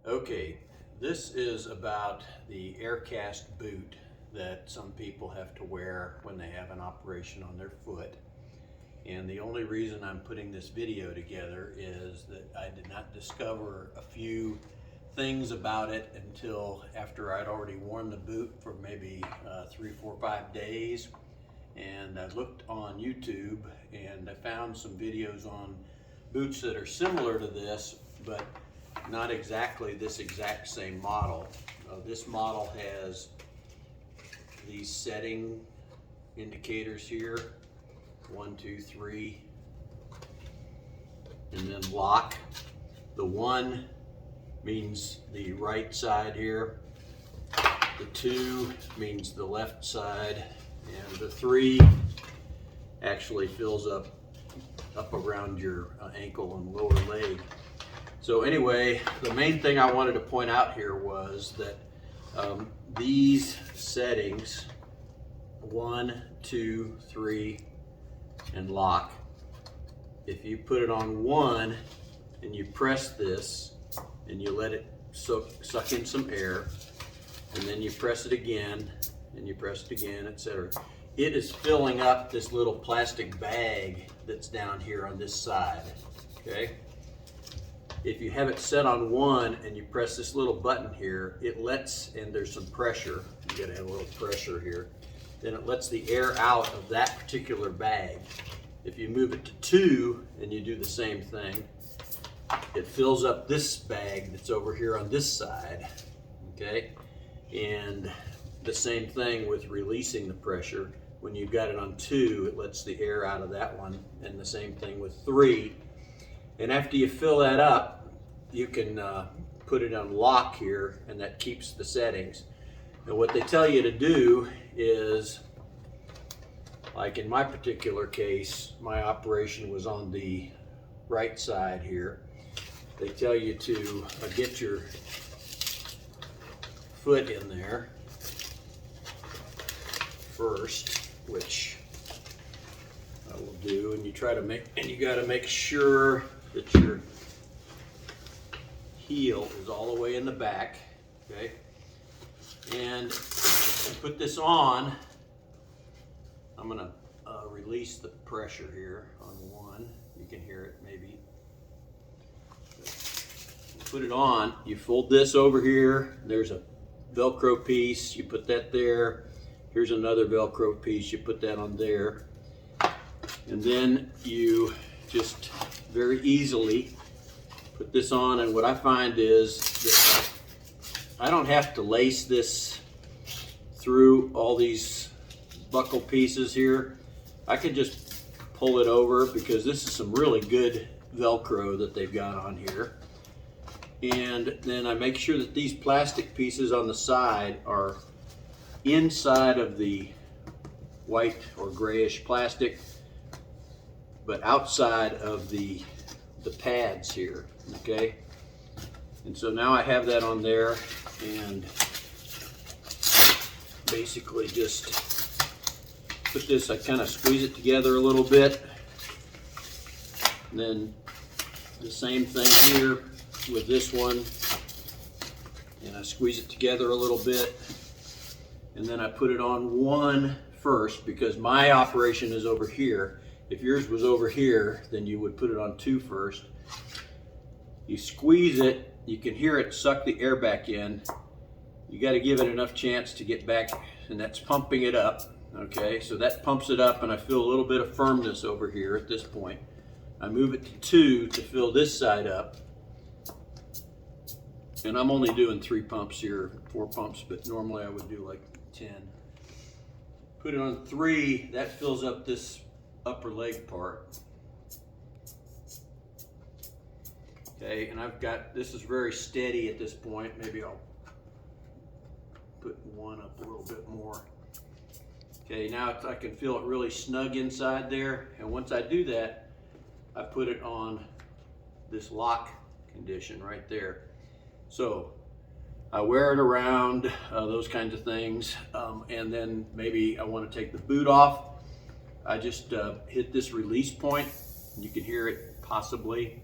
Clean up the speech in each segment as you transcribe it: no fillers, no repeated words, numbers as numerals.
Okay, this is about the Aircast boot that some people have to wear when they have an operation on their foot. And the only reason I'm putting this video together is that I did not discover a few things about it until after I'd already worn the boot for maybe 3, 4, 5 days. And I looked on YouTube and I found some videos on boots that are similar to this, but not exactly this exact same model. This model has these setting indicators here, 1, 2, 3, and then lock. The 1 means the right side here, the 2 means the left side, and the 3 actually fills up around your ankle and lower leg. So anyway, the main thing I wanted to point out here was that these settings, 1, 2, 3, and lock, if you put it on 1 and you press this and you let it suck in some air, and then you press it again and you press it again, etc., it is filling up this little plastic bag that's down here on this side. Okay? If you have it set on 1 and you press this little button here, it lets, and there's some pressure, you gotta have a little pressure here, then it lets the air out of that particular bag. If you move it to 2 and you do the same thing, it fills up this bag that's over here on this side, okay? And the same thing with releasing the pressure. When you've got it on 2, it lets the air out of that one, and the same thing with 3. And after you fill that up, you can put it on lock here, and that keeps the settings. And what they tell you to do is, like in my particular case, my operation was on the right side here. They tell you to get your foot in there first, which I will do, and you try to make, and you got to make sure that your heel is all the way in the back, okay? And put this on. I'm gonna release the pressure here on 1. You can hear it maybe. Put it on, you fold this over here, there's a Velcro piece, you put that there. Here's another Velcro piece, you put that on there. And then you just very easily put this on, and what I find is that I don't have to lace this through all these buckle pieces here. I can just pull it over, because this is some really good Velcro that they've got on here. And then I make sure that these plastic pieces on the side are inside of the white or grayish plastic, but outside of the pads here, okay? And so now I have that on there, and basically just put this, I kind of squeeze it together a little bit, and then the same thing here with this one, and I squeeze it together a little bit, and then I put it on 1 first, because my operation is over here. If yours was over here, then you would put it on 2 first. You squeeze it, you can hear it suck the air back in. You got to give it enough chance to get back, and that's pumping it up. Okay, so that pumps it up, and I feel a little bit of firmness over here at this point. I move it to 2 to fill this side up. And I'm only doing 3 pumps here, 4 pumps, but normally I would do like 10. Put it on 3, that fills up this upper leg part. Okay, and I've got, this is very steady at this point. Maybe I'll put 1 up a little bit more. Okay, now I can feel it really snug inside there, and once I do that, I put it on this lock condition right there. So I wear it around, those kinds of things, and then maybe I want to take the boot off. I just hit this release point. You can hear it possibly.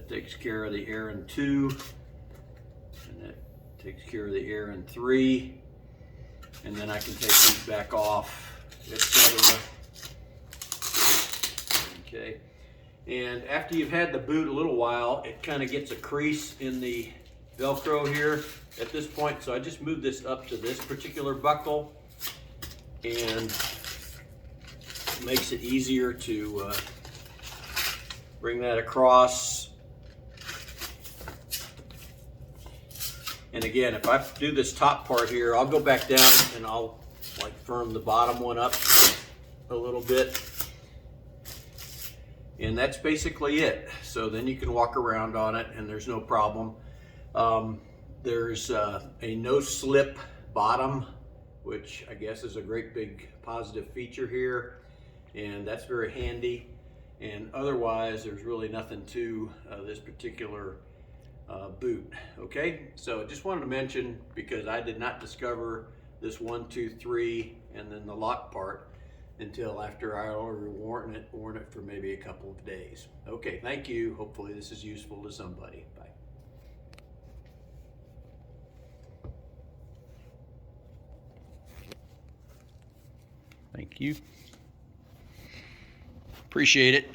That takes care of the Aaron 2, and that takes care of the Aaron 3, and then I can take these back off, etc. Okay, and after you've had the boot a little while, it kind of gets a crease in the Velcro here at this point, so I just moved this up to this particular buckle, and it makes it easier to bring that across. And again, if I do this top part here, I'll go back down and I'll like firm the bottom one up a little bit. And that's basically it. So then you can walk around on it and there's no problem. There's a no slip bottom, which I guess is a great big positive feature here. And that's very handy. And otherwise, there's really nothing to this particular boot. Okay, so just wanted to mention, because I did not discover this 1, 2, 3 and then the lock part until after I already worn it for maybe a couple of days. Okay, thank you. Hopefully this is useful to somebody. Bye. Thank you. Appreciate it.